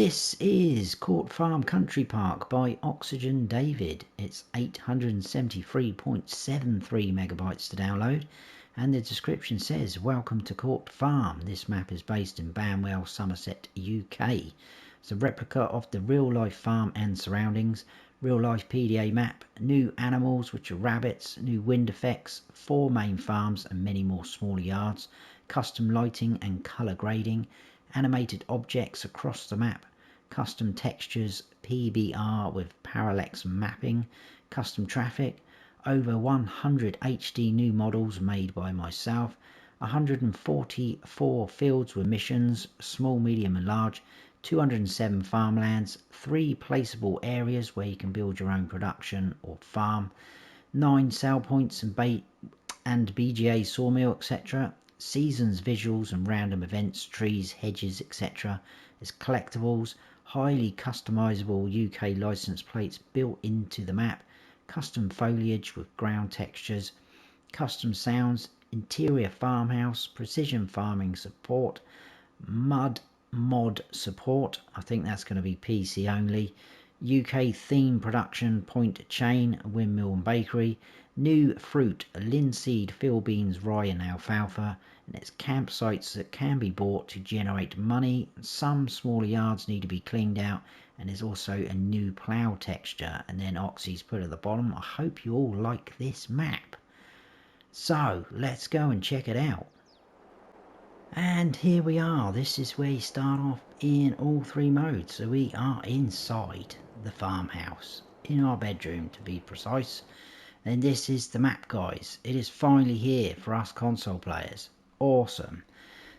This is Court Farm Country Park by Oxygendavid. It's 873.73 megabytes to download, and the description says, welcome to Court Farm. This map is based in Banwell, Somerset, UK. It's a replica of the real-life farm and surroundings. Real-life PDA map, new animals, which are rabbits, new wind effects, 4 main farms and many more smaller yards, custom lighting and colour grading, animated objects across the map, custom textures, PBR with Parralax mapping, custom traffic, over 100 HD new models made by myself, 144 fields with missions, small, medium and large, 207 farmlands, 3 placeable areas where you can build your own production or farm, 9 sell points and BGA sawmill, etc. Seasons, visuals and random events, trees, hedges, etc. There's collectibles, highly customizable UK license plates built into the map, custom foliage with ground textures, custom sounds, interior farmhouse, precision farming support, mod support, I think that's going to be PC only, UK theme production, point chain, windmill and bakery, new fruit, linseed, field beans, rye and alfalfa, and it's campsites that can be bought to generate money. Some smaller yards need to be cleaned out, and there's also a new plough texture, and then Oxy's put at the bottom. I hope you all like this map. So let's go and check it out. And here we are. This is where you start off in all 3 modes. So we are inside the farmhouse, in our bedroom to be precise. And this is the map, guys. It is finally here for us console players. Awesome.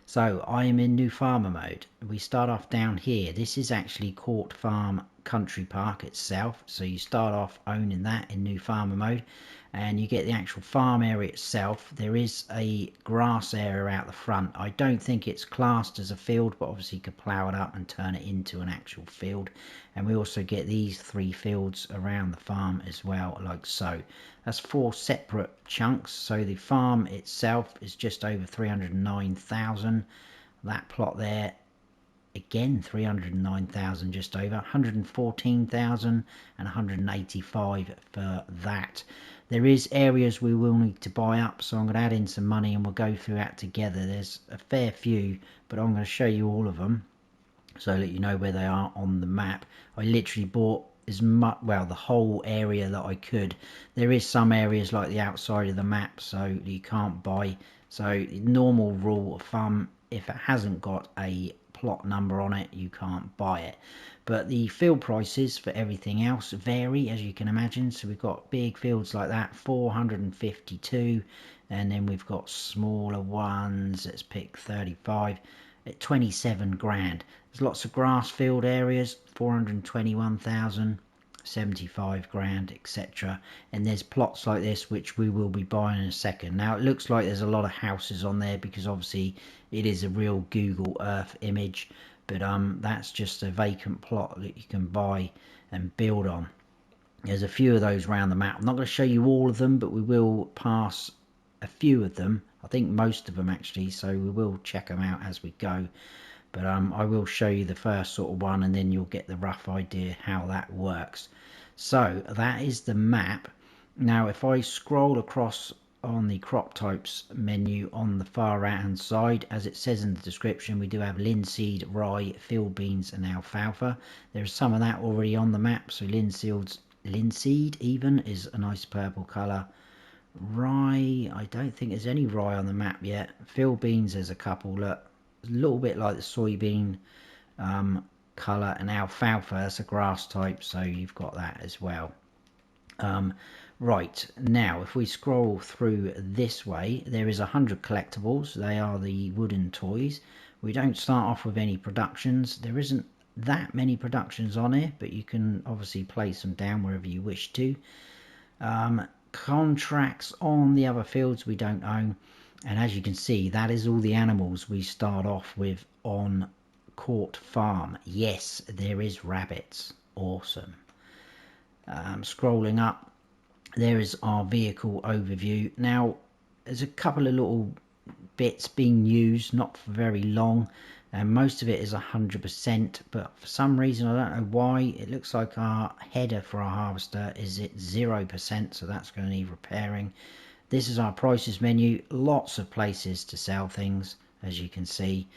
So I am in new farmer mode. We start off down here. This is actually Court Farm Country Park itself. So you start off owning that in new farmer mode, and you get the actual farm area itself. There is a grass area out the front. I don't think it's classed as a field, but obviously you could plough it up and turn it into an actual field. And we also get these 3 fields around the farm as well, like so. That's 4 separate chunks. So the farm itself is just over 309,000. That plot there, again 309,000, just over 114,000 and 185 for that. There is areas we will need to buy up, so I'm going to add in some money and we'll go through that together. There's a fair few, but I'm going to show you all of them so that you know where they are on the map. I literally bought as much, well, the whole area that I could. There is some areas like the outside of the map so you can't buy. So normal rule of thumb, if it hasn't got a plot number on it, you can't buy it. But the field prices for everything else vary, as you can imagine. So we've got big fields like that, 452, and then we've got smaller ones. Let's pick 35 at 27 grand. There's lots of grass field areas, 421,000, 75 grand, etc. And there's plots like this which we will be buying in a second. Now it looks like there's a lot of houses on there because obviously it is a real Google Earth image, but that's just a vacant plot that you can buy and build on. There's a few of those around the map. I'm not going to show you all of them, but we will pass a few of them. I think most of them actually, so we will check them out as we go. But I will show you the first sort of one, and then you'll get the rough idea how that works. So that is the map. Now if I scroll across on the crop types menu on the far right hand side, as it says in the description, we do have linseed, rye, field beans and alfalfa. There's some of that already on the map. So linseed even is a nice purple colour. Rye, I don't think there's any rye on the map yet. Field beans, there's a couple. Look, a little bit like the soybean colour, and alfalfa, that's a grass type, so you've got that as well. Right, now if we scroll through this way, there is 100 collectibles. They are the wooden toys. We don't start off with any productions. There isn't that many productions on here, but you can obviously place them down wherever you wish to. Contracts on the other fields we don't own, and as you can see, that is all the animals we start off with on Court Farm. Yes, there is rabbits. Awesome. Scrolling up, there is our vehicle overview. Now there's a couple of little bits being used, not for very long. and most of it is 100%, but for some reason I don't know why it looks like our header for our harvester is at 0%, so that's going to need repairing. This is our prices menu, lots of places to sell things, as you can see.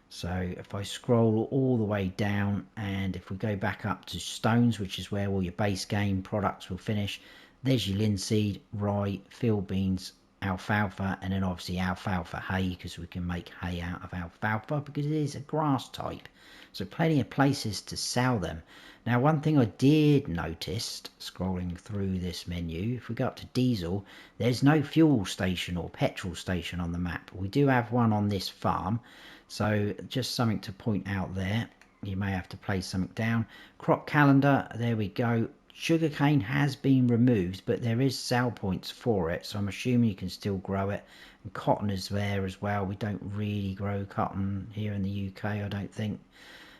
So if I scroll all the way down, and if we go back up to stones, which is where all your base game products will finish, there's your linseed, rye, field beans, alfalfa, and then obviously alfalfa hay, because we can make hay out of alfalfa because it is a grass type. So plenty of places to sell them. Now, one thing I did notice scrolling through this menu, if we go up to diesel, there's no fuel station or petrol station on the map. We do have one on this farm, so just something to point out there. You may have to place something down. Crop calendar, there we go. Sugarcane has been removed, but there is sell points for it, so I'm assuming you can still grow it. And cotton is there as well. We don't really grow cotton here in the UK, I don't think.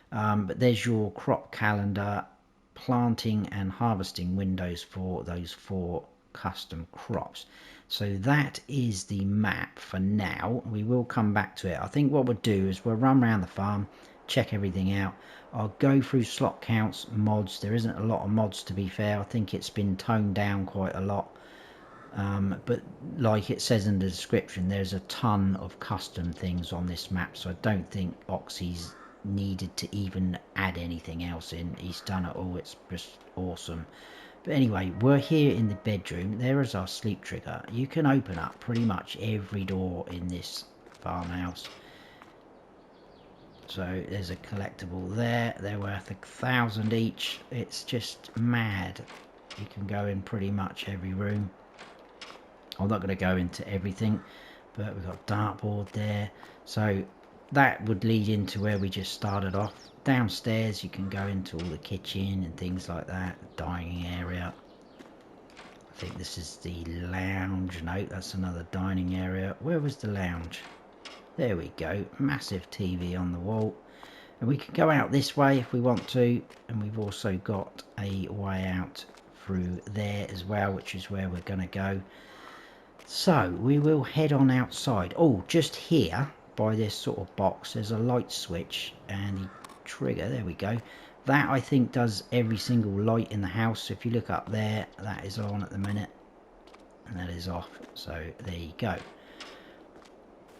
But there's your crop calendar, planting and harvesting windows for those 4 custom crops. So that is the map for now. We will come back to it. I think what we'll do is we'll run around the farm, check everything out. I'll go through slot counts, mods. There isn't a lot of mods, to be fair. I think it's been toned down quite a lot. But like it says in the description, there's a ton of custom things on this map, so I don't think Oxy's needed to even add anything else in. He's done it all. It's just awesome. But anyway, we're here in the bedroom. There is our sleep trigger. You can open up pretty much every door in this farmhouse. So there's a collectible there. They're worth 1,000 each. It's just mad. You can go in pretty much every room. I'm not going to go into everything, but we've got dartboard there. So that would lead into where we just started off. Downstairs you can go into all the kitchen and things like that. Dining area. I think this is the lounge. No, that's another dining area. Where was the lounge? There we go, massive TV on the wall, and we can go out this way if we want to, and we've also got a way out through there as well, which is where we're going to go. So we will head on outside. Oh, just here by this sort of box there's a light switch and the trigger, there we go. That I think does every single light in the house. So if you look up there, that is on at the minute and that is off, so there you go.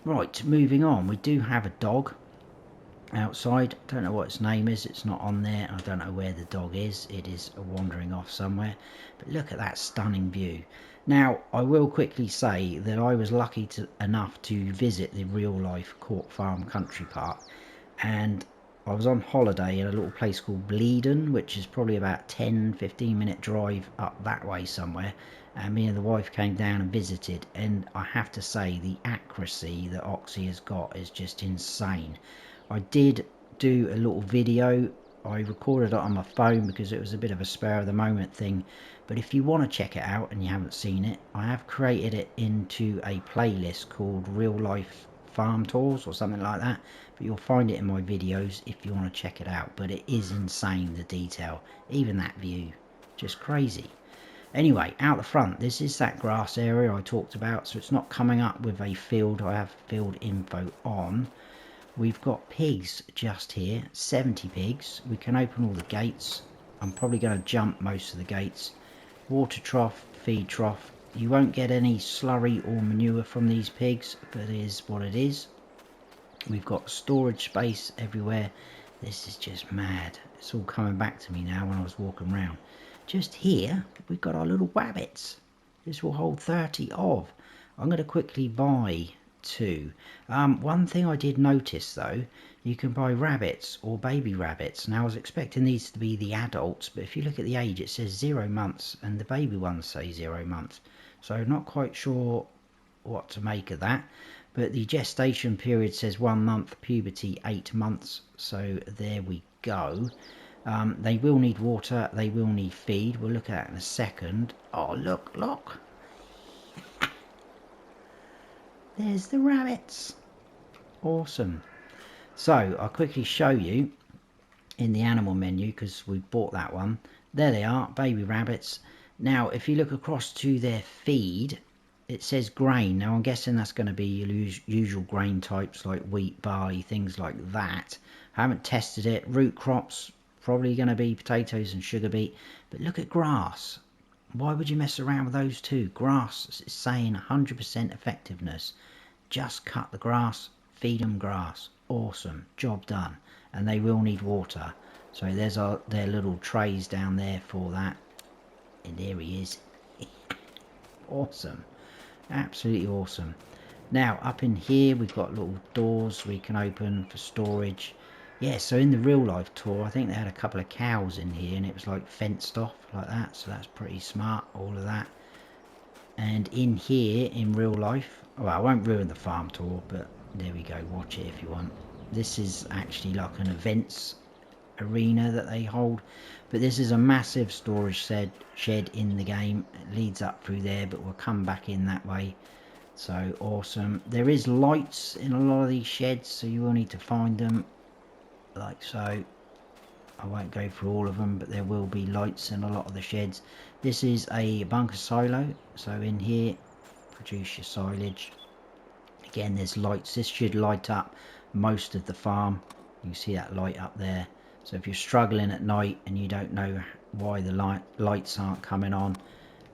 Right, moving on, we do have a dog outside. Don't know what its name is, it's not on there. I don't know where the dog is, it is wandering off somewhere. But look at that stunning view. Now, I will quickly say that I was lucky enough to visit the real life Court Farm Country Park, and I was on holiday in a little place called Bleeden, which is probably about 10-15 minute drive up that way somewhere. And me and the wife came down and visited, and I have to say the accuracy that Oxy has got is just insane. I did do a little video. I recorded it on my phone because it was a bit of a spur of the moment thing, but if you want to check it out and you haven't seen it, I have created it into a playlist called Real Life Farm Tours or something like that, but you'll find it in my videos if you want to check it out. But it is insane, the detail, even that view, just crazy. Anyway, out the front, this is that grass area I talked about, so it's not coming up with a field. I have field info on. We've got pigs just here, 70 pigs. We can open all the gates. I'm probably going to jump most of the gates. Water trough, feed trough. You won't get any slurry or manure from these pigs, but it is what it is. We've got storage space everywhere. This is just mad. It's all coming back to me now when I was walking around. Just here, we've got our little rabbits. This will hold 30 of. I'm going to quickly buy 2. One thing I did notice though, you can buy rabbits or baby rabbits. Now I was expecting these to be the adults, but if you look at the age it says 0 months and the baby ones say 0 months. So not quite sure what to make of that. But the gestation period says 1 month, puberty 8 months. So there we go. They will need water, they will need feed. We'll look at that in a second. Oh, look. There's the rabbits. Awesome. So I'll quickly show you in the animal menu because we bought that one. There they are, baby rabbits. Now if you look across to their feed, it says grain. Now I'm guessing that's going to be your usual grain types like wheat, barley, things like that. I haven't tested it. Root crops, probably going to be potatoes and sugar beet. But look at grass. Why would you mess around with those two? Grass is saying 100% effectiveness. Just cut the grass, feed them grass. Awesome, job done. And they will need water. So there's their little trays down there for that. And there he is. Awesome, absolutely awesome. Now up in here we've got little doors we can open for storage. Yeah, so in the real life tour I think they had a couple of cows in here and it was like fenced off like that, so that's pretty smart, all of that. And in here in real life, well, I won't ruin the farm tour, but there we go, watch it if you want. This is actually like an events arena that they hold, but this is a massive storage shed in the game. It leads up through there, but we'll come back in that way. So awesome. There is lights in a lot of these sheds, so you will need to find them like so. I won't go through all of them, but there will be lights in a lot of the sheds. This is a bunker silo, so in here produce your silage. Again, there's lights. This should light up most of the farm. You can see that light up there. So if you're struggling at night and you don't know why the lights aren't coming on,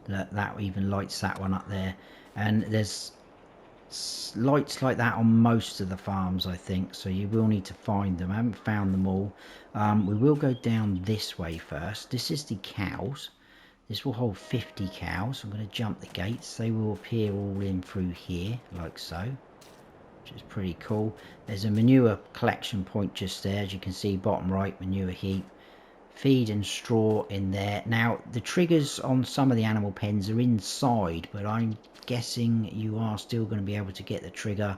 that even lights that one up there. And there's lights like that on most of the farms, I think, so you will need to find them. I haven't found them all. We will go down this way first. This is the cows. This will hold 50 cows. I'm going to jump the gates. They will appear all in through here like so, which is pretty cool. There's a manure collection point just there, as you can see, bottom right, manure heap. Feed and straw in there. Now the triggers on some of the animal pens are inside, but I'm guessing you are still going to be able to get the trigger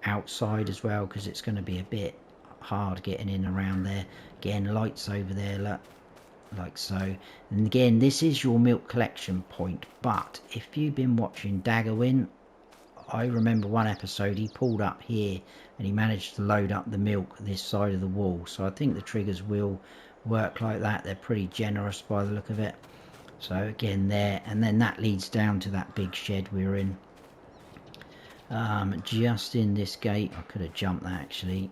outside as well, because it's going to be a bit hard getting in around there. Again, lights over there, look, like so. And again, this is your milk collection point, but if you've been watching Daggerwin, I remember one episode he pulled up here and he managed to load up the milk this side of the wall, so I think the triggers will work like that. They're pretty generous by the look of it. So again there, and then that leads down to that big shed we're in. Just in this gate, I could have jumped that actually.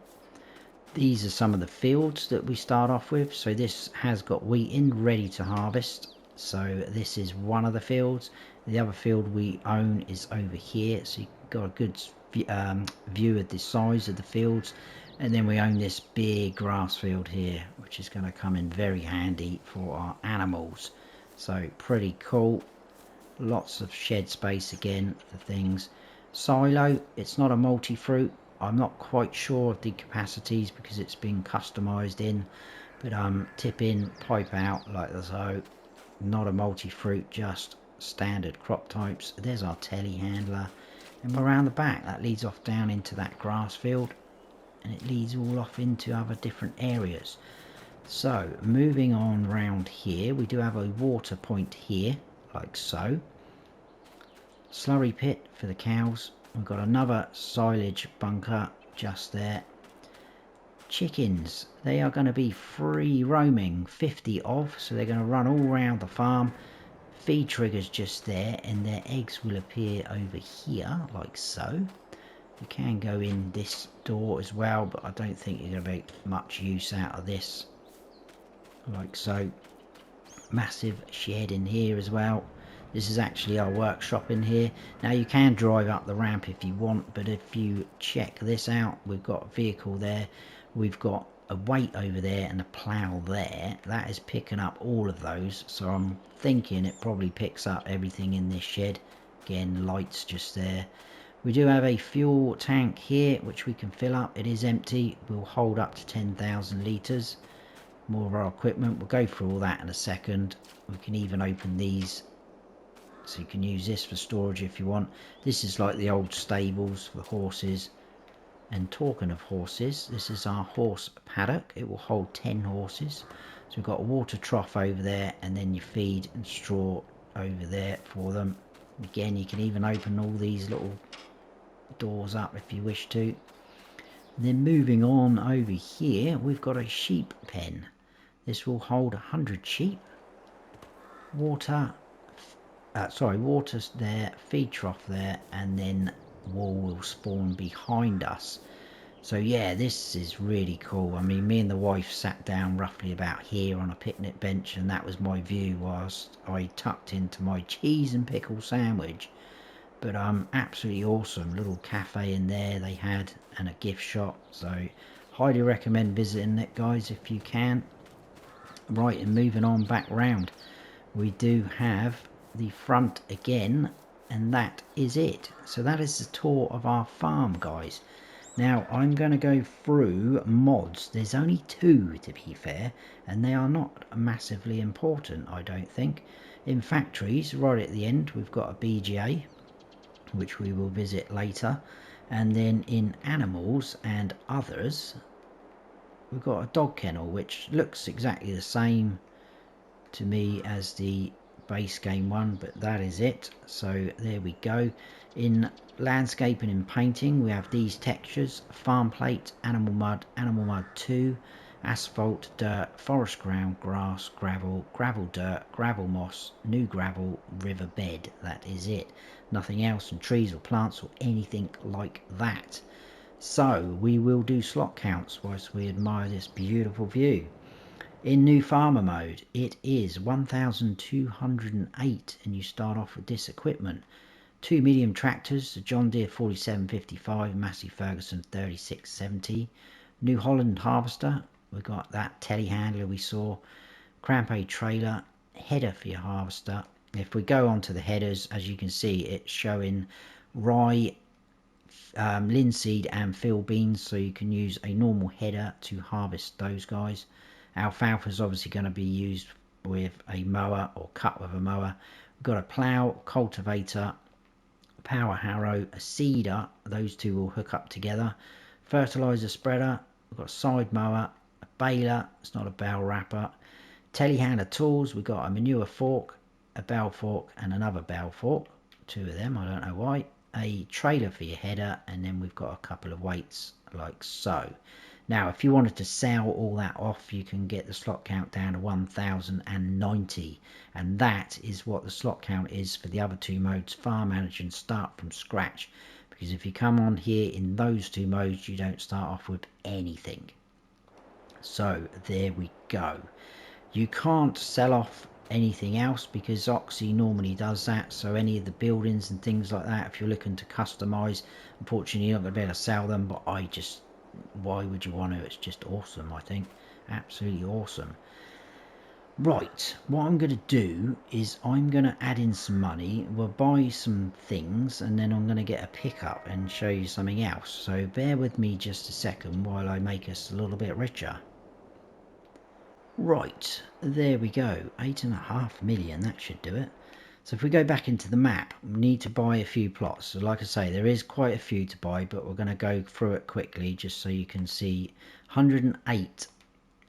These are some of the fields that we start off with. So this has got wheat in, ready to harvest. So this is one of the fields. The other field we own is over here, so you've got a good view of the size of the fields. And then we own this big grass field here, which is going to come in very handy for our animals. So pretty cool. Lots of shed space again for things. Silo, it's not a multi-fruit. I'm not quite sure of the capacities because it's been customized in, but tip in, pipe out like so. Not a multi-fruit, just standard crop types. There's our telehandler, and around the back that leads off down into that grass field, and it leads all off into other different areas. So moving on round here, we do have a water point here like so. Slurry pit for the cows. We've got another silage bunker just there. Chickens, they are going to be free roaming, 50 of, so they're going to run all around the farm. Feed triggers just there, and their eggs will appear over here like so. You can go in this door as well, but I don't think you're going to make much use out of this like so. Massive shed in here as well. This is actually our workshop in here. Now you can drive up the ramp if you want, but if you check this out, we've got a vehicle there, we've got a weight over there and a plough there. That is picking up all of those, so I'm thinking it probably picks up everything in this shed. Again, lights just there. We do have a fuel tank here which we can fill up. It is empty, will hold up to 10,000 litres. More of our equipment, we'll go through all that in a second. We can even open these, so you can use this for storage if you want. This is like the old stables for the horses. And talking of horses, this is our horse paddock. It will hold 10 horses. So we've got a water trough over there, and then your feed and straw over there for them. Again, you can even open all these little doors up if you wish to. And then moving on over here, we've got a sheep pen. This will hold 100 sheep. Water, sorry, water's there, feed trough there, and then wall will spawn behind us. So yeah, this is really cool. I mean, me and the wife sat down roughly about here on a picnic bench, and that was my view whilst I tucked into my cheese and pickle sandwich. But absolutely awesome little cafe in there they had, and a gift shop. So highly recommend visiting it, guys, if you can. Right, and moving on back round, we do have the front again, and that is it. So that is the tour of our farm, guys. Now I'm going to go through mods. There's only 2 to be fair, and they are not massively important, I don't think. In factories, right at the end, we've got a BGA, which we will visit later, and then in animals and others, we've got a dog kennel, which looks exactly the same to me as the base game one, but that is it. So there we go. In landscaping and painting, we have these textures: farm plate, animal mud 2, asphalt, dirt, forest ground, grass, gravel, gravel dirt, gravel moss, new gravel, river bed. That is it. Nothing else, and trees or plants or anything like that. So we will do slot counts whilst we admire this beautiful view. In new farmer mode, it is 1,208, and you start off with this equipment: 2 medium tractors, the John Deere 4755, Massey Ferguson 3670, New Holland harvester, we've got that telehandler we saw, Crampe trailer, header for your harvester. If we go on to the headers, as you can see, it's showing rye, linseed and field beans, so you can use a normal header to harvest those guys. Alfalfa is obviously going to be used with a mower or cut with a mower. We've got a plough, cultivator, power harrow, a seeder. Those 2 will hook up together. Fertilizer spreader. We've got a side mower, a baler. It's not a bale wrapper. Telehandler tools. We've got a manure fork, a bale fork, and another bale fork. 2 of them. I don't know why. A trailer for your header, and then we've got a couple of weights like so. Now, if you wanted to sell all that off, you can get the slot count down to 1,090, and that is what the slot count is for the other 2 modes, farm manager and start from scratch, because if you come on here in those 2 modes, you don't start off with anything. So there we go. You can't sell off anything else because Oxy normally does that, so any of the buildings and things like that, if you're looking to customize, unfortunately you're not going to be able to sell them, but why would you want to? It's just awesome, I think. Absolutely awesome. Right, what I'm going to do is I'm going to add in some money. We'll buy some things, and then I'm going to get a pickup and show you something else. So bear with me just a second while I make us a little bit richer. Right, there we go. 8.5 million, that should do it. So if we go back into the map, we need to buy a few plots. So like I say, there is quite a few to buy, but we're going to go through it quickly just so you can see. 108,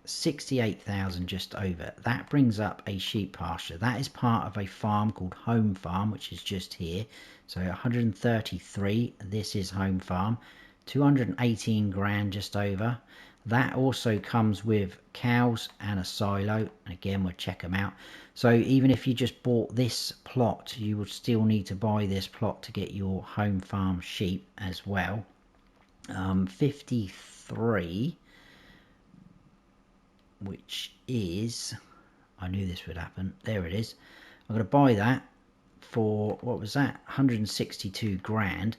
68,000 just over. That brings up a sheep pasture. That is part of a farm called Home Farm, which is just here. So 133, this is Home Farm. 218 grand just over. That also comes with cows and a silo. Again, we'll check them out. So even if you just bought this plot, you would still need to buy this plot to get your home farm sheep as well. 53, which is, I knew this would happen. There it is. I'm going to buy that for, what was that? 162 grand.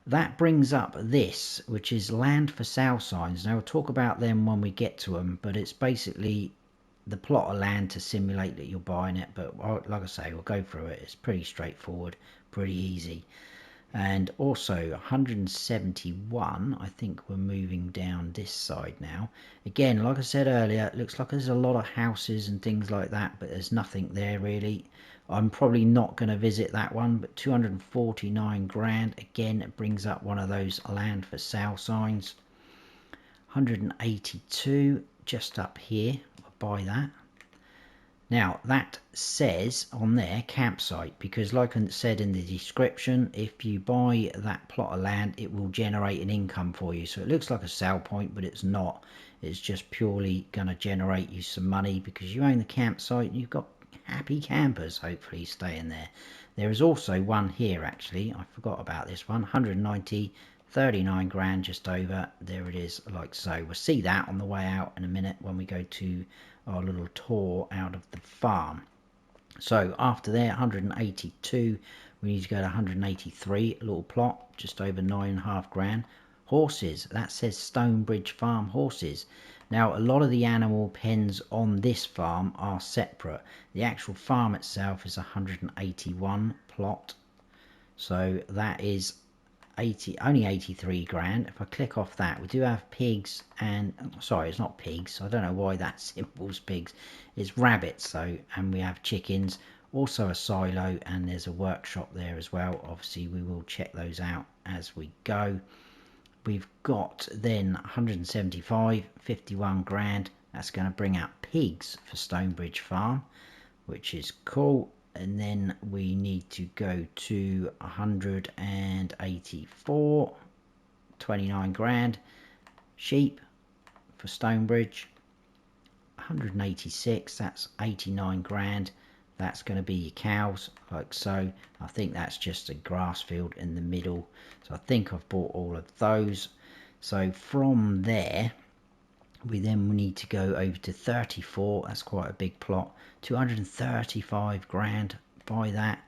That brings up this, which is land for sale signs. Now we'll talk about them when we get to them, but it's basically the plot of land to simulate that you're buying it. But like I say, we'll go through it. It's pretty straightforward, pretty easy. And also 171, I think we're moving down this side now. Again, like I said earlier, it looks like there's a lot of houses and things like that, but there's nothing there really. I'm probably not going to visit that one, but 249 grand. Again, it brings up one of those land for sale signs. 182, just up here. I'll buy that. Now, that says on there campsite, because like I said in the description, if you buy that plot of land, it will generate an income for you. So it looks like a sell point, but it's not. It's just purely going to generate you some money because you own the campsite and you've got happy campers hopefully staying there. There is also one here actually, I forgot about this one, 190, 39 grand just over, there it is like so. We'll see that on the way out in a minute when we go to our little tour out of the farm. So after there, 182, we need to go to 183, a little plot, just over 9.5 grand. Horses, that says Stonebridge Farm horses. Now, a lot of the animal pens on this farm are separate. The actual farm itself is 181 plot. So that is only 83 grand. If I click off that, we do have pigs and, sorry, it's not pigs. I don't know why that symbol's pigs. It's rabbits, so, and we have chickens. Also a silo, and there's a workshop there as well. Obviously, we will check those out as we go. We've got then 175, 51 grand. That's going to bring out pigs for Stonebridge Farm, which is cool. And then we need to go to 184, 29 grand. Sheep for Stonebridge, 186, that's 89 grand. That's going to be your cows, like so. I think that's just a grass field in the middle. So I think I've bought all of those. So from there, we then need to go over to 34. That's quite a big plot. 235 grand. Buy that.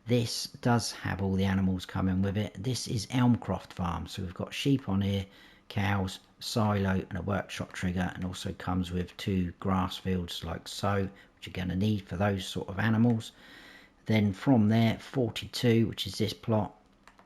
This does have all the animals coming with it. This is Elmcroft Farm. So we've got sheep on here, cows, silo, and a workshop trigger. And also comes with 2 grass fields like so, which you're going to need for those sort of animals. Then from there, 42, which is this plot.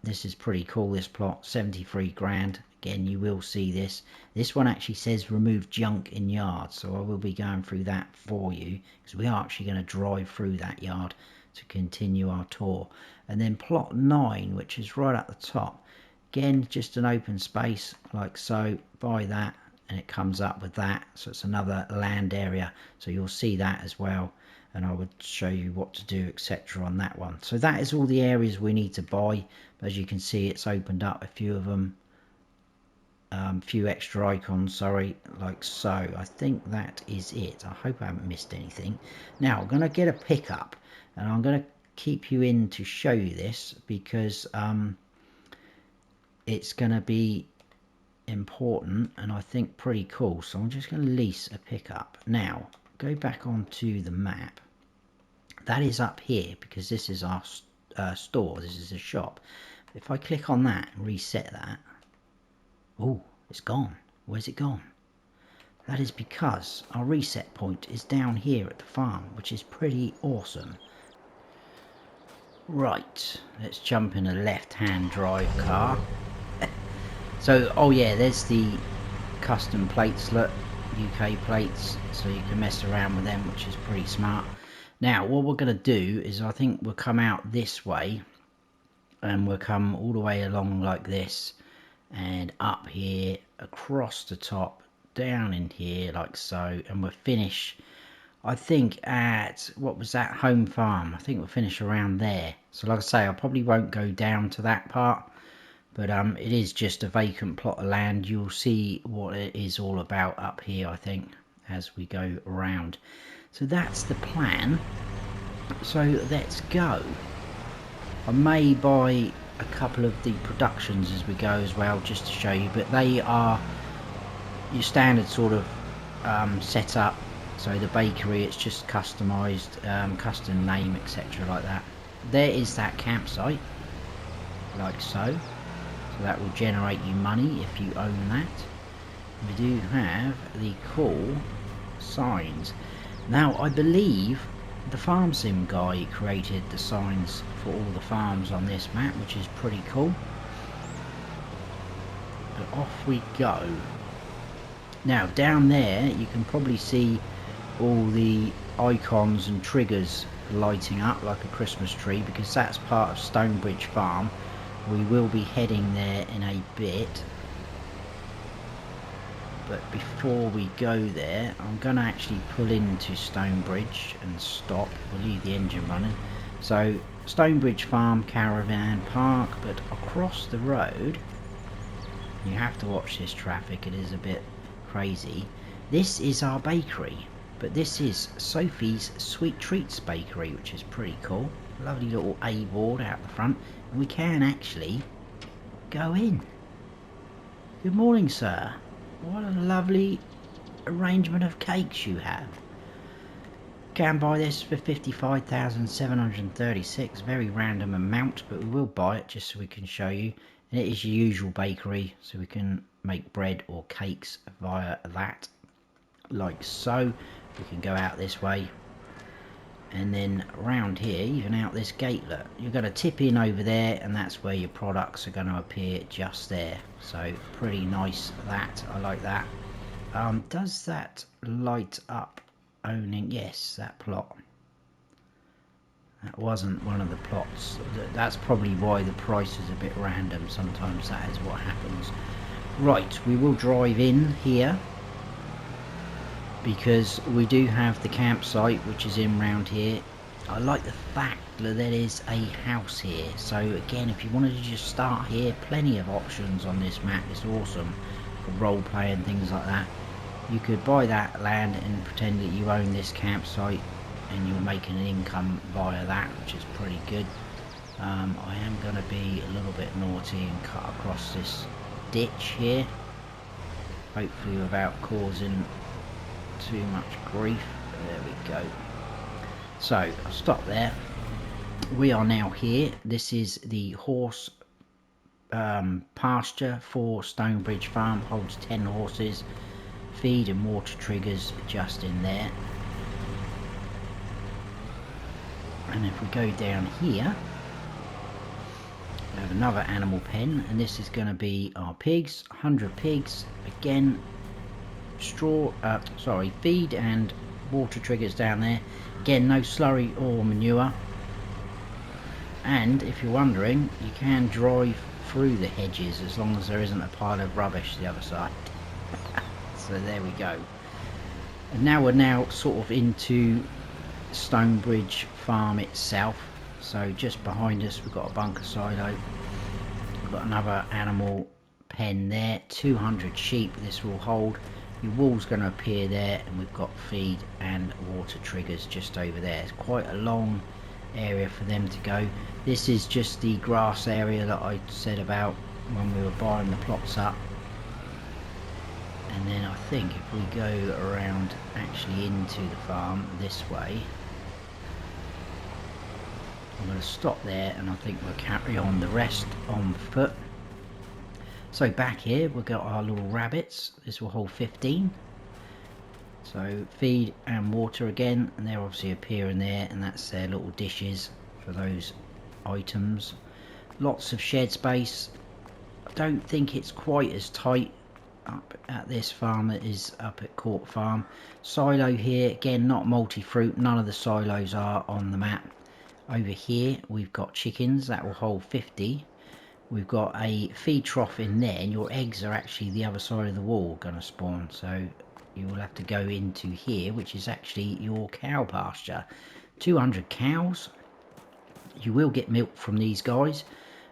This is pretty cool, this plot, 73 grand. Again, you will see this. This one actually says remove junk in yards, so I will be going through that for you, because we are actually going to drive through that yard to continue our tour. And then plot 9, which is right at the top. Again, just an open space like so. Buy that, and it comes up with that. So it's another land area, so you'll see that as well. And I would show you what to do, etc. on that one. So that is all the areas we need to buy. As you can see, it's opened up a few of them. Few extra icons, sorry, like so. I think that is it. I hope I haven't missed anything. Now, I'm going to get a pickup, and I'm going to keep you in to show you this, because it's going to be important, and I think pretty cool. So I'm just going to lease a pickup. Now, go back onto the map. That is up here, because this is our store, this is a shop. If I click on that and reset that, oh, it's gone. Where's it gone? That is because our reset point is down here at the farm, which is pretty awesome. Right, let's jump in a left-hand drive car. So, oh yeah, there's the custom plates, look, UK plates, so you can mess around with them, which is pretty smart. Now, what we're going to do is, I think we'll come out this way, and we'll come all the way along like this, and up here, across the top, down in here like so, and we'll finish, I think, at, what was that, home farm. I think we'll finish around there. So like I say, I probably won't go down to that part, but it is just a vacant plot of land. You'll see what it is all about up here, I think, as we go around. So that's the plan. So let's go. I may buy a couple of the productions as we go as well, just to show you, but they are your standard sort of setup. So the bakery, it's just customized, custom name, etc. like that. There is that campsite, like so. So that will generate you money if you own that. We do have the cool signs. Now, I believe the farm sim guy created the signs for all the farms on this map, which is pretty cool. But off we go. Now, down there, you can probably see all the icons and triggers lighting up like a Christmas tree, because that's part of Stonebridge Farm. We will be heading there in a bit. But before we go there, I'm going to actually pull into Stonebridge and stop. We'll leave the engine running. So, Stonebridge Farm Caravan Park, but across the road, you have to watch this traffic, it is a bit crazy. This is our bakery, but this is Sophie's Sweet Treats Bakery, which is pretty cool. Lovely little A board out the front, and we can actually go in. Good morning, sir. What a lovely arrangement of cakes you have. Can buy this for 55,736. Very random amount, but we will buy it just so we can show you. And it is your usual bakery, so we can make bread or cakes via that, like so. We can go out this way, and then around here, even out this gate, look, you're going to tip in over there, and that's where your products are going to appear, just there. So pretty nice, that. I like that. Does that light up owning? Yes, that plot. That wasn't one of the plots. That's probably why the price is a bit random. Sometimes that is what happens. Right, we will drive in here, because we do have the campsite which is in round here. I like the fact that there is a house here, so again, if you wanted to just start here, plenty of options on this map. It's awesome for role play and things like that. You could buy that land and pretend that you own this campsite, and you're making an income via that, which is pretty good. I am going to be a little bit naughty and cut across this ditch here, hopefully without causing too much grief. There we go. So I'll stop there. We are now here. This is the horse pasture for Stonebridge Farm. Holds 10 horses. Feed and water triggers just in there. And if we go down here, we have another animal pen, and this is going to be our pigs. 100 pigs. Again, feed and water triggers down there. Again, no slurry or manure. And if you're wondering, you can drive through the hedges as long as there isn't a pile of rubbish the other side. So there we go. And now we're sort of into Stonebridge Farm itself. So just behind us we've got a bunker silo. We've got another animal pen there. 200 sheep this will hold. Your wool's going to appear there, and we've got feed and water triggers just over there. It's quite a long area for them to go. This is just the grass area that I said about when we were buying the plots up. And then I think if we go around actually into the farm this way, I'm going to stop there, and I think we'll carry on the rest on foot. So back here we've got our little rabbits. This will hold 15. So feed and water again, and they're obviously appearing there, and that's their little dishes for those items. Lots of shed space. I don't think it's quite as tight up at this farm that is up at Court Farm. Silo here, again not multi-fruit, none of the silos are on the map. Over here we've got chickens, that will hold 50. We've got a feed trough in there, and your eggs are actually the other side of the wall going to spawn, so you will have to go into here, which is actually your cow pasture. 200 cows. You will get milk from these guys,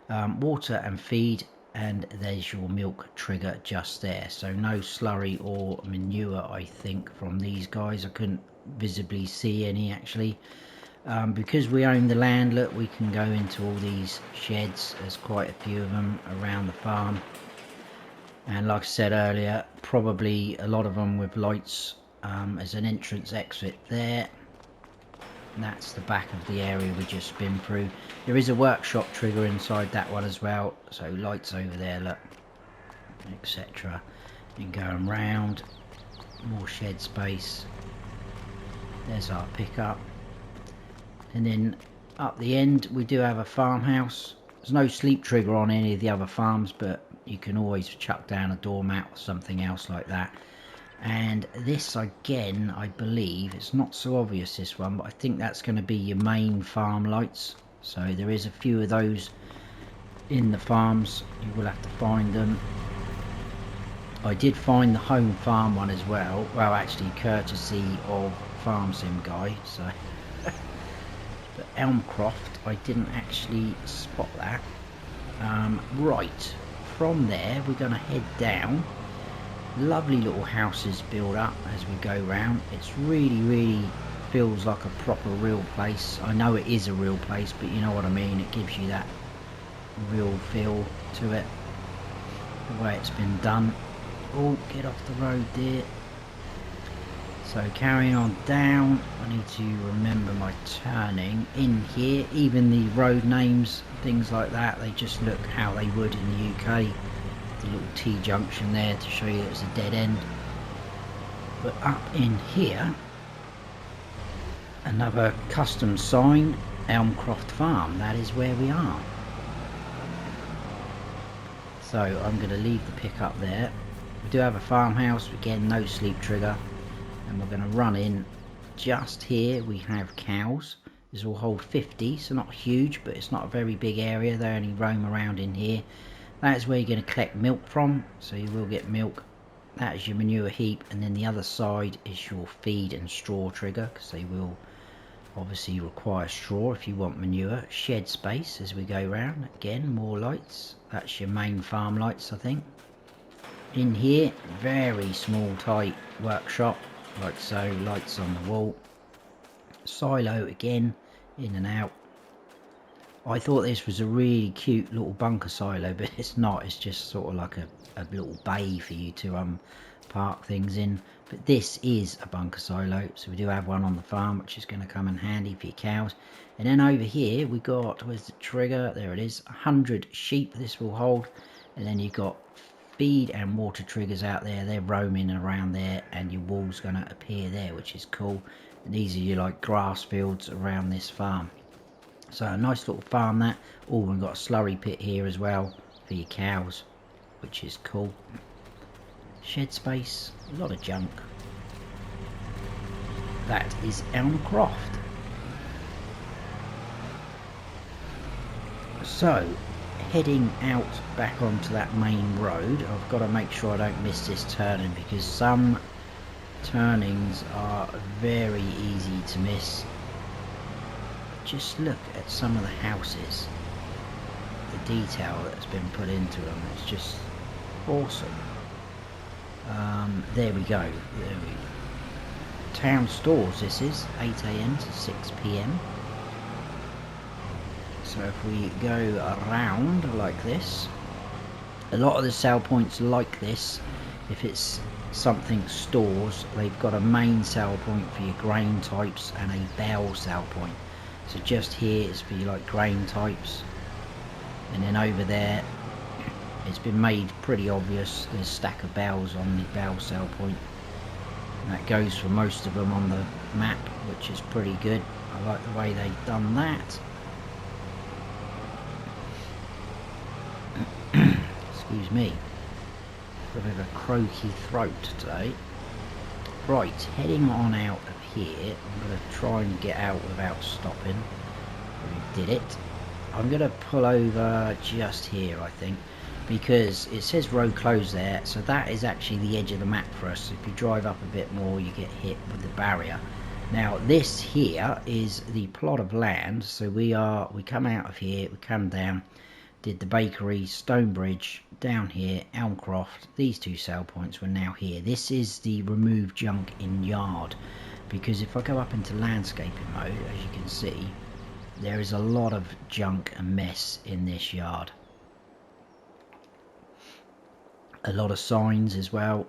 water and feed, and there's your milk trigger just there. So no slurry or manure, I think, from these guys. I couldn't visibly see any actually. Because we own the land, look, we can go into all these sheds. There's quite a few of them around the farm, and like I said earlier, probably a lot of them with lights. As an entrance exit there, and that's the back of the area we just been through. There is a workshop trigger inside that one as well, so lights over there, look, etc. And going round, more shed space. There's our pickup. And then up the end we do have a farmhouse. There's no sleep trigger on any of the other farms, but you can always chuck down a doormat or something else like that. And this, again, I believe, it's not so obvious this one, but I think that's going to be your main farm lights. So there is a few of those in the farms. You will have to find them. I did find the home farm one as well. Well, actually, courtesy of Farm Sim Guy. So but Elmcroft, I didn't actually spot that. Right, from there we're going to head down. Lovely little houses build up as we go round. It's really feels like a proper real place. I know it is a real place, but you know what I mean, it gives you that real feel to it, the way it's been done. Oh, get off the road, dear. So carrying on down, I need to remember my turning in here. Even the road names, things like that, they just look how they would in the UK. The little T-junction there to show you that it's a dead end. But up in here, another custom sign, Elmcroft Farm. That is where we are. So I'm going to leave the pickup there. We do have a farmhouse, again no sleep trigger. And we're going to run in just here. We have cows. This will hold 50, so not huge, but it's not a very big area. They only roam around in here. That is where you're going to collect milk from, so you will get milk. That is your manure heap, and then the other side is your feed and straw trigger, because they will obviously require straw if you want manure. Shed space as we go round. Again, more lights. That's your main farm lights, I think. In here, very small, tight workshop. Like so, lights on the wall. Silo again, in and out. I thought this was a really cute little bunker silo, but it's not. It's just sort of like a little bay for you to park things in. But this is a bunker silo, so we do have one on the farm, which is going to come in handy for your cows. And then over here we got, where's the trigger? There it is. 100 sheep this will hold, and then you've got feed and water triggers out there. They're roaming around there, and your wool's going to appear there, which is cool. And these are your like grass fields around this farm. So a nice little farm that. Oh, we've got a slurry pit here as well for your cows, which is cool. Shed space, a lot of junk. That is Elmcroft. So heading out back onto that main road, I've got to make sure I don't miss this turning, because some turnings are very easy to miss. Just look at some of the houses, the detail that's been put into them, it's just awesome. There we go. Town stores, this is 8 AM to 6 PM. So if we go around like this, a lot of the sell points like this, if it's something stores, they've got a main sell point for your grain types and a bale sell point. So just here is for your like grain types, and then over there it's been made pretty obvious, there's a stack of bales on the bale sell point, and that goes for most of them on the map, which is pretty good. I like the way they've done that. Excuse me, got a bit of a croaky throat today. Right, heading on out of here, I'm going to try and get out without stopping. We did it. I'm going to pull over just here, I think, because it says road closed there, so that is actually the edge of the map for us. If you drive up a bit more, you get hit with the barrier. Now this here is the plot of land, so we come out of here, we come down, did the bakery, Stonebridge, down here, Elmcroft. These two sale points were now here. This is the remove junk in yard, because if I go up into landscaping mode, as you can see, there is a lot of junk and mess in this yard. A lot of signs as well,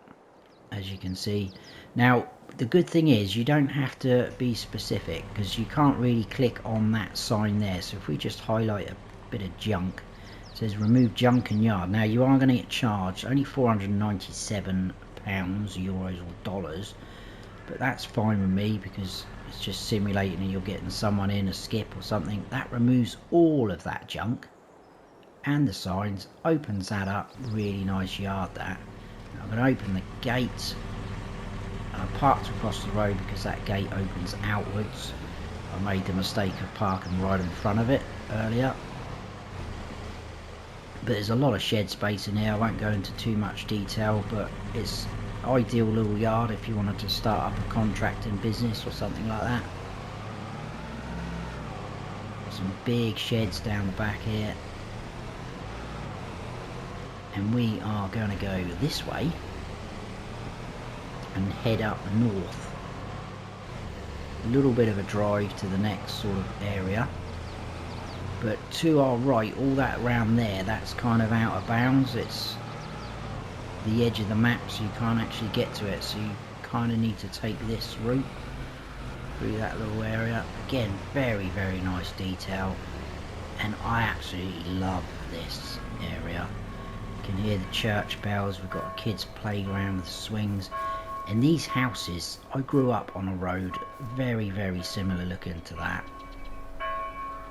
as you can see. Now the good thing is you don't have to be specific, because you can't really click on that sign there. So if we just highlight a bit of junk, it says remove junk in yard. Now you are going to get charged only £497, euros or dollars, but that's fine with me because it's just simulating and you're getting someone in a skip or something. That removes all of that junk and the signs, opens that up. Really nice yard that. Now I'm going to open the gate, and I parked across the road because that gate opens outwards. I made the mistake of parking right in front of it earlier. But there's a lot of shed space in here. I won't go into too much detail, but it's ideal little yard if you wanted to start up a contracting business or something like that. Some big sheds down the back here, and we are going to go this way and head up north. a little bit of a drive to the next sort of area. But to our right, all that round there, that's kind of out of bounds. It's the edge of the map, so you can't actually get to it. So you kind of need to take this route through that little area. Again, very, very nice detail. And I absolutely love this area. You can hear the church bells. We've got a kids' playground with swings. And these houses, I grew up on a road very, very similar looking to that.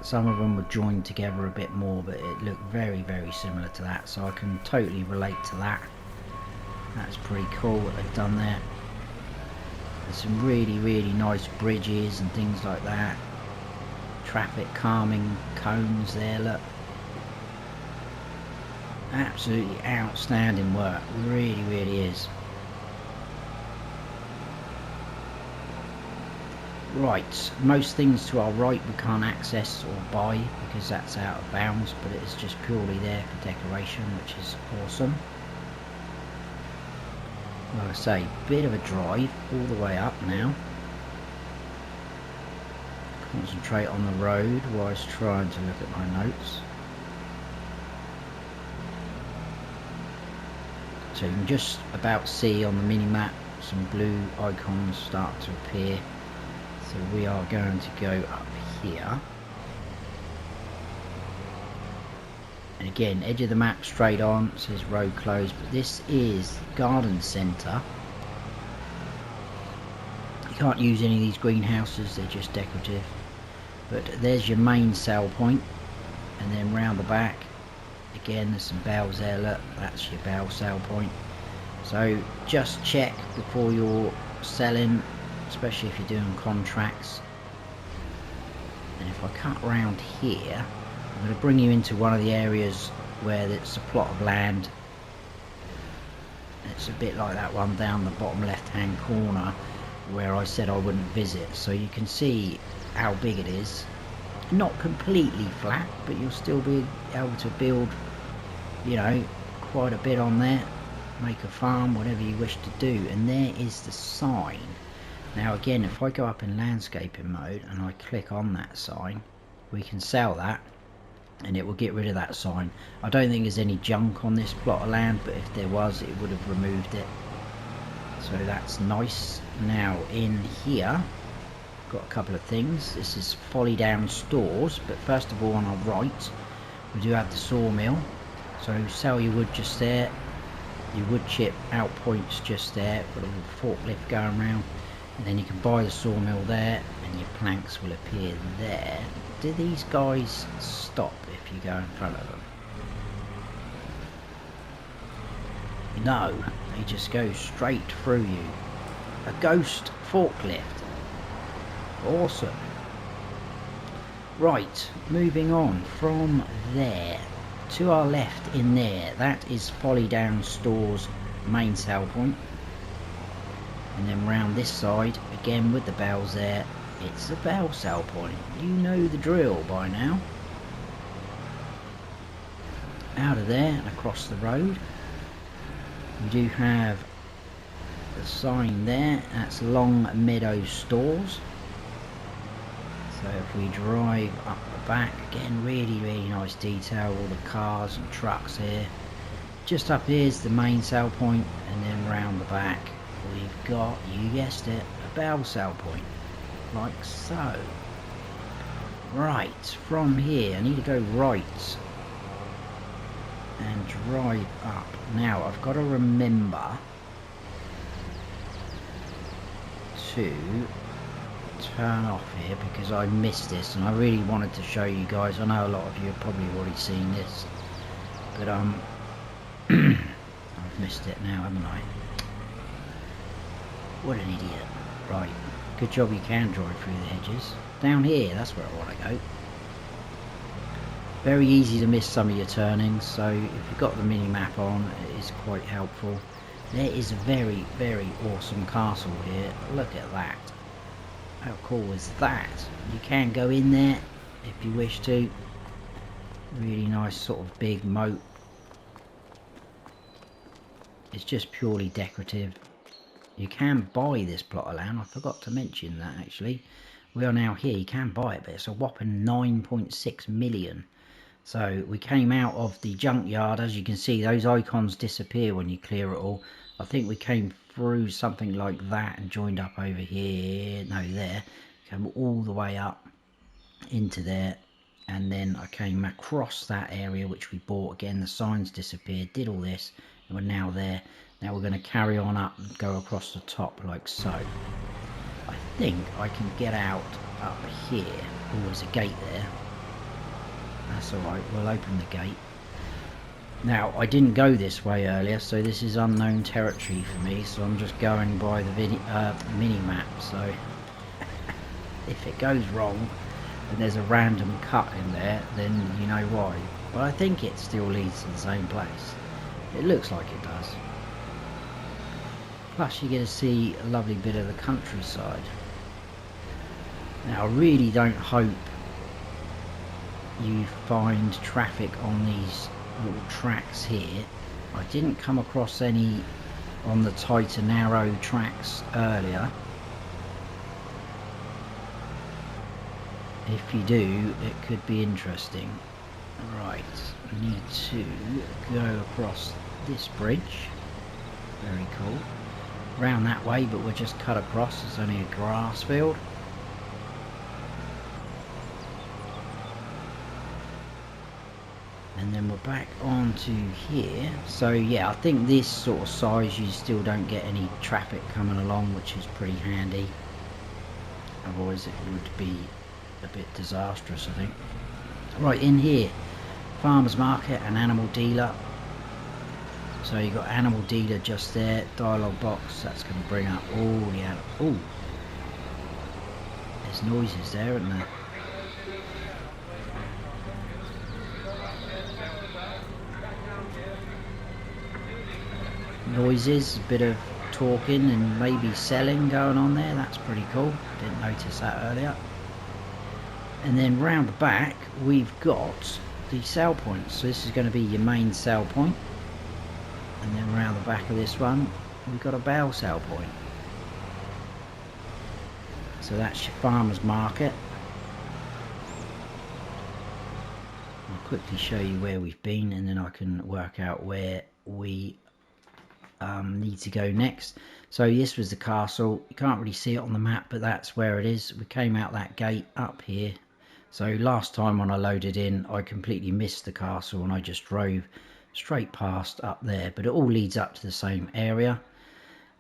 Some of them were joined together a bit more, but it looked very, very similar to that. So I can totally relate to that. That's pretty cool what they've done there. There's some really, really nice bridges and things like that. Traffic calming cones there, look. Absolutely outstanding work. Really, really is. Right, most things to our right we can't access or buy because that's out of bounds, but it is just purely there for decoration, which is awesome. Like I say, bit of a drive all the way up now. Concentrate on the road whilst trying to look at my notes. So you can just about see on the mini-map some blue icons start to appear. So we are going to go up here. And again, edge of the map straight on, it says road closed, but this is garden centre. You can't use any of these greenhouses, they're just decorative. But there's your main sell point, and then round the back, again there's some bells there, look, that's your bell sell point. So just check before you're selling, especially if you're doing contracts. And if I cut around here, I'm going to bring you into one of the areas where it's a plot of land. It's a bit like that one down the bottom left hand corner where I said I wouldn't visit, so you can see how big it is. Not completely flat, but you'll still be able to build, you know, quite a bit on there, make a farm, whatever you wish to do. And there is the sign. Now again, if I go up in landscaping mode and I click on that sign, we can sell that and it will get rid of that sign. I don't think there's any junk on this plot of land, but if there was, it would have removed it. So that's nice. Now in here, got a couple of things. This is Folly Down Stores, but first of all on our right, we do have the sawmill. So sell your wood just there, your wood chip out points just there, got a little forklift going around. And then you can buy the sawmill there, and your planks will appear there. Do these guys stop if you go in front of them? No, they just go straight through you. A ghost forklift. Awesome. Right, moving on from there. To our left in there, that is Folly Down Stores main sell point. And then round this side, again with the bells there, it's the bell sell point. You know the drill by now. Out of there and across the road, we do have the sign there, that's Long Meadow Stores. So if we drive up the back, again really, really nice detail, all the cars and trucks here. Just up here is the main sell point, and then round the back we've got, you guessed it, a bell sell point, like so. Right, from here I need to go right and drive up. Now I've got to remember to turn off here because I missed this and I really wanted to show you guys. I know a lot of you have probably already seen this, but I've missed it now, haven't I? What an idiot. Right, good job you can drive through the hedges. Down here, that's where I want to go. Very easy to miss some of your turnings, so if you've got the mini map on, it is quite helpful. There is a very, very awesome castle here. Look at that. How cool is that? You can go in there if you wish to. Really nice sort of big moat. It's just purely decorative. You can buy this plot of land. I forgot to mention that actually. We are now here. You can buy it, but it's a whopping 9.6 million. So we came out of the junkyard. As you can see, those icons disappear when you clear it all. I think we came through something like that and joined up over here. No, there. Came all the way up into there. And then I came across that area which we bought. Again, the signs disappeared. Did all this. And we're now there. Now we're going to carry on up and go across the top like so. I think I can get out up here. Oh, there's a gate there. That's alright, we'll open the gate. Now, I didn't go this way earlier, so this is unknown territory for me, so I'm just going by the mini-map, so if it goes wrong and there's a random cut in there, then you know why. But I think it still leads to the same place. It looks like it does. Plus you get to see a lovely bit of the countryside. Now, I really don't hope you find traffic on these little tracks here. I didn't come across any on the tighter narrow tracks earlier. If you do, it could be interesting. Right, we need to go across this bridge. Very cool. Round that way, but we're just cut across. It's only a grass field. And then we're back onto here. So yeah, I think this sort of size you still don't get any traffic coming along, which is pretty handy. Otherwise it would be a bit disastrous, I think. Right, in here, farmer's market and animal dealer. So you've got animal dealer just there, dialogue box, that's going to bring up all the animals. Oh, there's noises there, aren't there? Noises, a bit of talking and maybe selling going on there. That's pretty cool. Didn't notice that earlier. And then round the back we've got the sell points. So this is going to be your main sell point. And then round the back of this one we've got a bale sell point. So that's your farmer's market. I'll quickly show you where we've been and then I can work out where we need to go next. So this was the castle. You can't really see it on the map, but that's where it is. We came out that gate up here. So last time when I loaded in, I completely missed the castle and I just drove straight past up there, but it all leads up to the same area.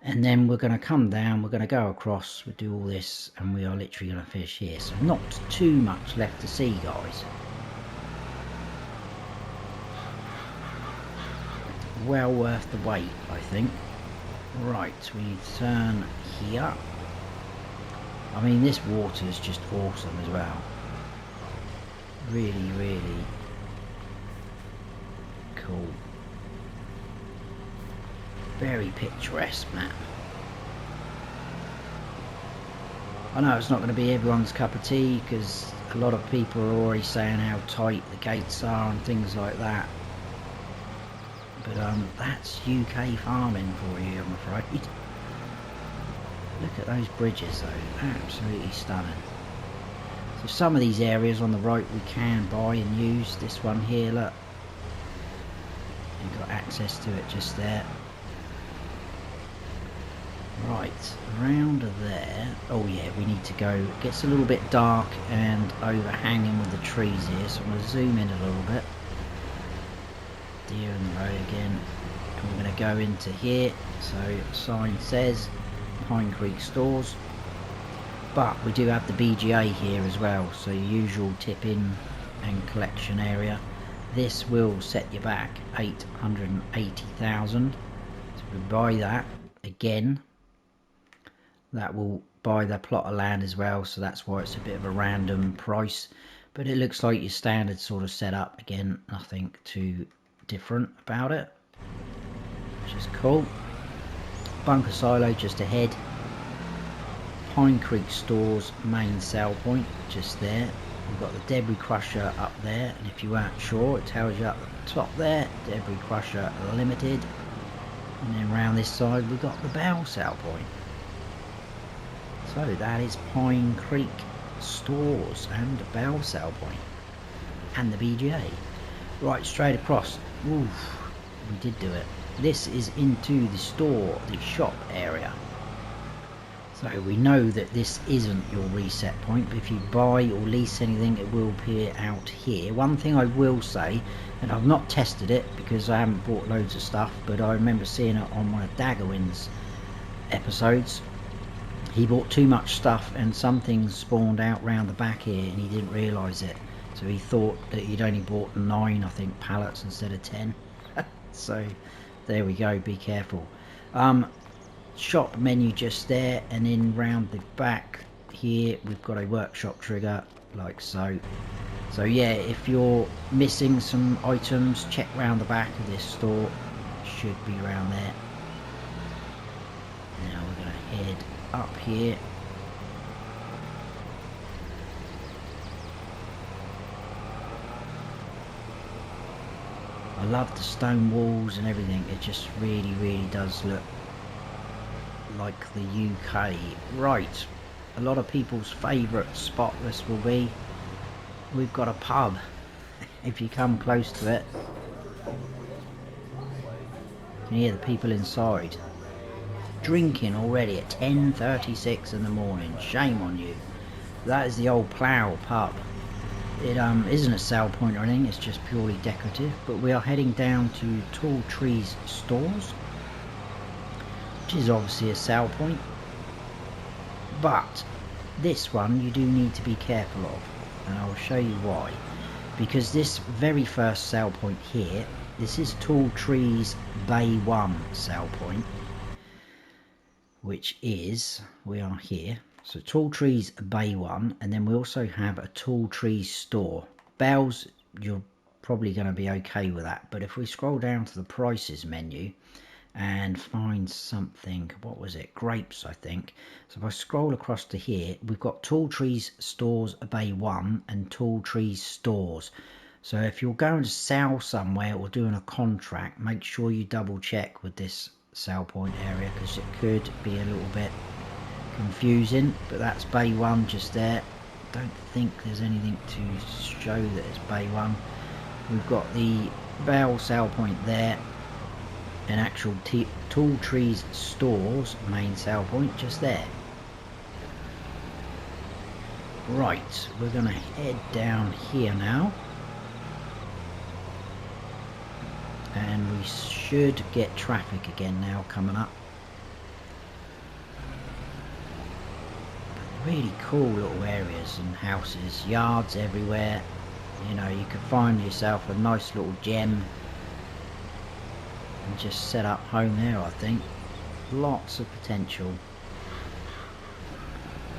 And then we're going to come down, we're going to go across, we'll do all this, and we are literally going to finish here. So not too much left to see, guys. Well worth the wait, I think. Right, we turn here. I mean, this water is just awesome as well. Really, really cool. Very picturesque map. I know it's not going to be everyone's cup of tea because a lot of people are already saying how tight the gates are and things like that. But that's UK farming for you, I'm afraid. Look at those bridges though, absolutely stunning. So some of these areas on the right we can buy and use. This one here, look. You've got access to it just there. Right, around there. Oh yeah, we need to go. It gets a little bit dark and overhanging with the trees here, so I'm going to zoom in a little bit. Deer in the road again. And we're going to go into here. So the sign says Pine Creek Stores. But we do have the BGA here as well, so your usual tip-in and collection area. This will set you back 880,000. So if we buy that again, that will buy the plot of land as well, so that's why it's a bit of a random price. But it looks like your standard sort of setup. Again, nothing too different about it, which is cool. Bunker silo just ahead. Pine Creek Stores main sell point just there. We've got the debris crusher up there, and if you weren't sure, it tells you up at the top there, debris crusher limited. And then round this side we've got the Bell sale point. So that is Pine Creek Stores and Bell sale point. And the BGA. Right, straight across. Oof, we did do it. This is into the store, the shop area. So we know that this isn't your reset point, but if you buy or lease anything, it will appear out here. One thing I will say, and I've not tested it because I haven't bought loads of stuff, but I remember seeing it on one of Daggerwin's episodes. He bought too much stuff and some things spawned out round the back here and he didn't realise it. So he thought that he'd only bought 9, I think, pallets instead of 10. So there we go, be careful. Shop menu just there, and then round the back here we've got a workshop trigger like so. So yeah, if you're missing some items, check round the back of this store. Should be round there. Now we're going to head up here. I love the stone walls and everything. It just really does look like the UK. Right, a lot of people's favourite spot this will be. We've got a pub. If you come close to it, you can hear the people inside drinking already at 10:36 in the morning. Shame on you. That is the old Plough pub. It isn't a sale point or anything, it's just purely decorative. But we are heading down to Tall Trees Stores, which is obviously a sale point. But this one you do need to be careful of, and I will show you why. Because this very first sale point here, this is Tall Trees Bay 1 sale point, which is, we are here. So Tall Trees Bay 1, and then we also have a Tall Trees store. Bells, you're probably going to be okay with that, but if we scroll down to the prices menu and find something, what was it, grapes I think. So if I scroll across to here, we've got Tall Trees Stores Bay 1 and Tall Trees Stores. So if you're going to sell somewhere or doing a contract, make sure you double check with this sale point area, because it could be a little bit confusing. But that's Bay 1 just there. Don't think there's anything to show that it's Bay 1. We've got the Bell sale point there, an actual Tall Trees Stores main sale point just there. Right, we're going to head down here now, and we should get traffic again now coming up. Really cool little areas and houses, yards everywhere. You know, you could find yourself a nice little gem and just set up home there, I think. Lots of potential.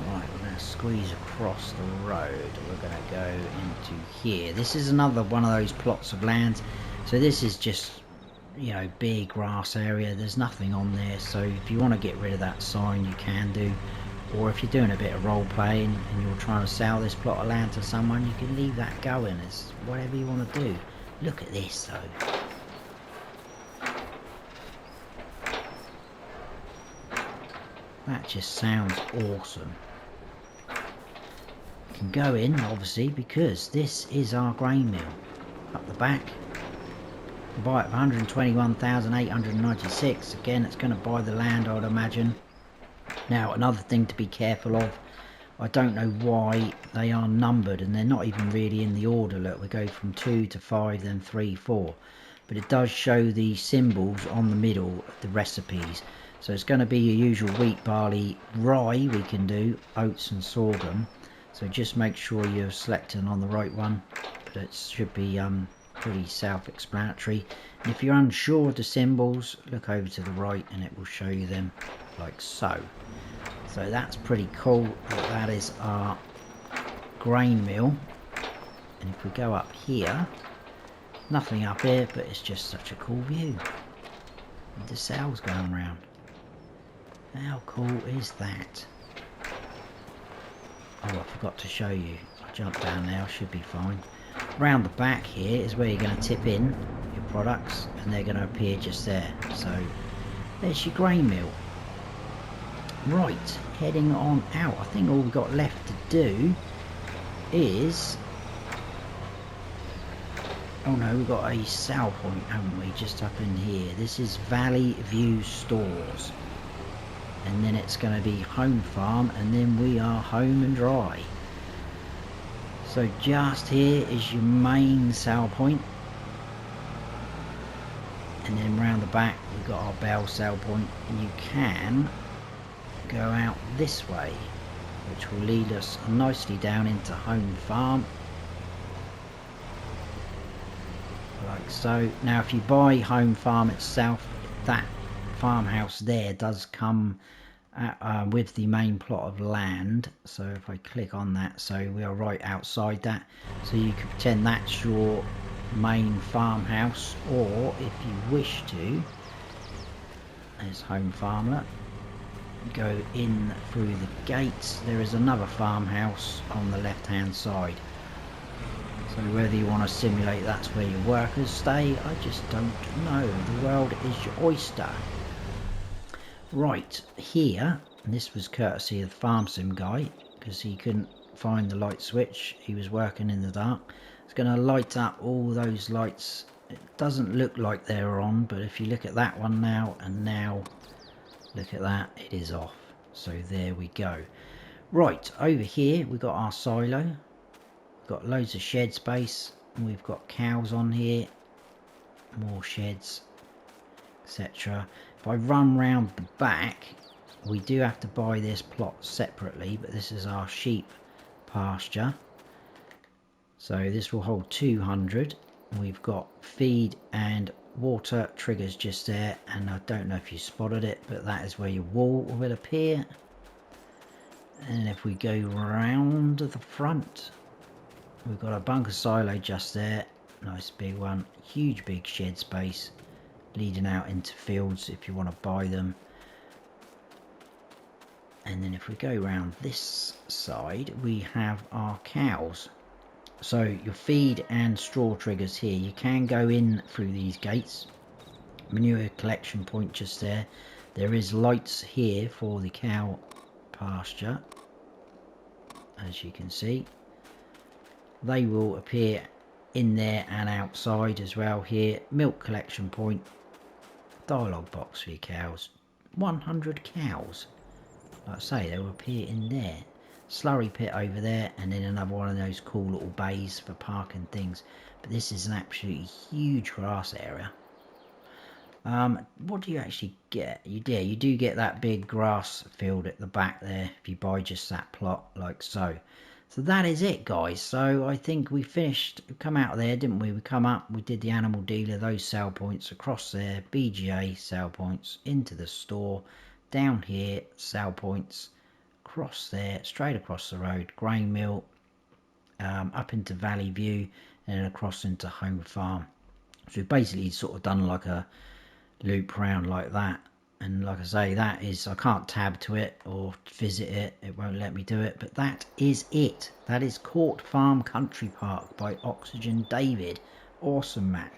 Right, we're going to squeeze across the road. We're going to go into here. This is another one of those plots of land. So this is just, you know, big grass area. There's nothing on there. So if you want to get rid of that sign, you can do. Or if you're doing a bit of role playing and you're trying to sell this plot of land to someone, you can leave that going. It's whatever you want to do. Look at this though. That just sounds awesome. You can go in, obviously, because this is our grain mill. Up the back. Buy it for 121,896. Again, it's going to buy the land, I would imagine. Now, another thing to be careful of, I don't know why they are numbered, and they're not even really in the order. Look, we go from 2 to 5, then 3, 4. But it does show the symbols on the middle of the recipes. So it's going to be your usual wheat, barley, rye we can do, oats and sorghum. So just make sure you're selecting on the right one. But it should be pretty self-explanatory. And if you're unsure of the symbols, look over to the right and it will show you them like so. So that's pretty cool. That is our grain mill. And if we go up here, nothing up here, but it's just such a cool view. The sails going around. How cool is that? Oh, I forgot to show you. I jumped down now, should be fine. Round the back here is where you're going to tip in your products, and they're going to appear just there. So there's your grain mill. Right, heading on out. I think all we've got left to do is... Oh no, we've got a sell point, haven't we, just up in here. This is Valley View Stores. And then it's going to be Home Farm, and then we are home and dry. So just here is your main sell point. And then round the back we've got our bell sell point. And you can go out this way, which will lead us nicely down into Home Farm. Like so. Now if you buy Home Farm itself, that farmhouse there does come with the main plot of land. So if I click on that, so we are right outside that, so you can pretend that's your main farmhouse, or if you wish to, there's Home Farmlet, go in through the gates. There is another farmhouse on the left hand side, so whether you want to simulate that's where your workers stay, I just don't know. The world is your oyster. Right, here, and this was courtesy of the farm sim guy, because he couldn't find the light switch, he was working in the dark. It's going to light up all those lights. It doesn't look like they're on, but if you look at that one now, and now look at that, it is off. So there we go. Right, over here we've got our silo, we've got loads of shed space, and we've got cows on here, more sheds, etc. If I run round the back, we do have to buy this plot separately, but this is our sheep pasture. So this will hold 200. We've got feed and water triggers just there, and I don't know if you spotted it, but that is where your wall will appear. And if we go round the front, we've got a bunker silo just there, nice big one, huge big shed space leading out into fields if you want to buy them. And then if we go around this side, we have our cows. So your feed and straw triggers here, you can go in through these gates. Manure collection point just there. There is lights here for the cow pasture, as you can see. They will appear in there and outside as well here. Milk collection point, dialogue box for your cows, 100 cows. Like I say, they will appear in there. Slurry pit over there, and then another one of those cool little bays for parking things. But this is an absolutely huge grass area. What do you actually get? You do get that big grass field at the back there if you buy just that plot, like so. So that is it, guys. So I think we finished, come out of there, didn't we? We come up, we did the animal dealer, those sale points across there, BGA sale points, into the store, down here, sale points, across there, straight across the road, grain mill, up into Valley View, and then across into Home Farm. So we've basically sort of done like a loop round like that. And like I say, that is, I can't tab to it or visit it, it won't let me do it, but that is it. That is Court Farm Country Park by Oxygendavid. Awesome map.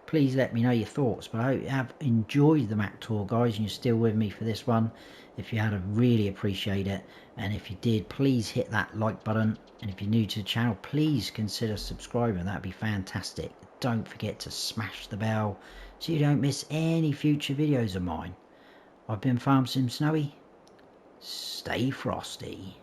Please let me know your thoughts, but I hope you have enjoyed the map tour, guys, and you're still with me for this one. If you had, I'd really appreciate it, and if you did, please hit that like button, and if you're new to the channel, please consider subscribing. That'd be fantastic. Don't forget to smash the bell so you don't miss any future videos of mine. I've been Farm Sim Snowy. Stay frosty.